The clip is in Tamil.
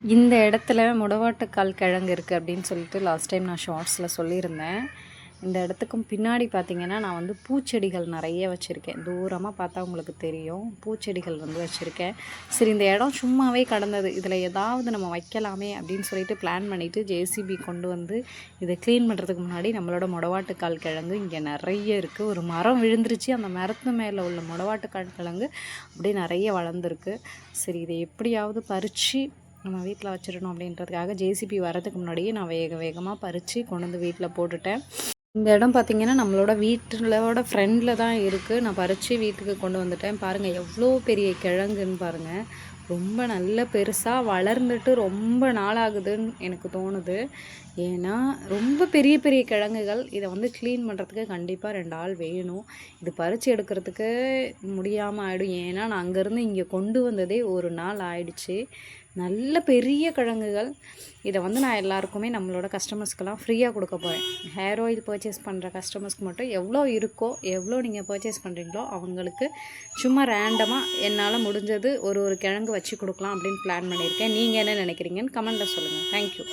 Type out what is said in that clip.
இந்த இடத்துல முடவாட்டுக்கால் கிழங்கு இருக்குது அப்படின்னு சொல்லிட்டு லாஸ்ட் டைம் நான் ஷார்ட்ஸில் சொல்லியிருந்தேன். இந்த இடத்துக்கும் பின்னாடி பார்த்திங்கன்னா நான் வந்து பூச்செடிகள் நிறைய வச்சுருக்கேன். தூரமாக பார்த்தா உங்களுக்கு தெரியும், பூச்செடிகள் வந்து வச்சுருக்கேன். சரி, இந்த இடம் சும்மாவே கடந்தது, இதில் ஏதாவது நம்ம வைக்கலாமே அப்படின்னு சொல்லிட்டு பிளான் பண்ணிவிட்டு ஜேசிபி கொண்டு வந்து இதை க்ளீன் பண்ணுறதுக்கு முன்னாடி நம்மளோட முடவாட்டுக்கால் கிழங்கு இங்கே நிறைய இருக்குது. ஒரு மரம் விழுந்துருச்சு, அந்த மரத்து மேலே உள்ள முடவாட்டுக்கால் கிழங்கு அப்படியே நிறைய வளர்ந்துருக்கு. சரி, இதை எப்படியாவது பறித்து நம்ம வீட்டில் வச்சிடணும் அப்படின்றதுக்காக ஜேசிபி வரதுக்கு முன்னாடியே நான் வேகமாக பறித்து கொண்டு வந்து வீட்டில் போட்டுட்டேன். இந்த இடம் பார்த்திங்கன்னா நம்மளோட வீட்டிலோட ஃப்ரெண்டில் தான் இருக்குது. நான் பறித்து வீட்டுக்கு கொண்டு வந்துட்டேன். பாருங்கள் எவ்வளோ பெரிய கிழங்குன்னு பாருங்கள். ரொம்ப நல்ல பெருசாக வளர்ந்துட்டு ரொம்ப நாளாகுதுன்னு எனக்கு தோணுது. ஏன்னா ரொம்ப பெரிய பெரிய கிழங்குகள். இதை வந்து க்ளீன் பண்ணுறதுக்கு கண்டிப்பாக 2 ஆள் வேணும். இது பறித்து எடுக்கிறதுக்கு முடியாமல் ஆகிடும். ஏன்னா நான் அங்கேருந்து இங்கே கொண்டு வந்ததே ஒரு நாள் ஆயிடுச்சு. நல்ல பெரிய கிழங்குகள். இதை வந்து நான் எல்லாருக்குமே நம்மளோட கஸ்டமர்ஸ்க்கெல்லாம் ஃப்ரீயாக கொடுக்க போகிறேன். ஹேர் ஆயில் பர்ச்சேஸ் பண்ணுற கஸ்டமர்ஸ்க்கு மட்டும் எவ்வளோ இருக்கோ, எவ்வளோ நீங்கள் பர்ச்சேஸ் பண்ணுறீங்களோ அவங்களுக்கு சும்மா ரேண்டமாக என்னால் முடிஞ்சது ஒரு கிழங்கு வச்சு கொடுக்கலாம் அப்படின்னு பிளான் பண்ணியிருக்கேன். நீங்கள் என்ன நினைக்கிறீங்கன்னு கமெண்ட்டில் சொல்லுங்கள். தேங்க்யூ.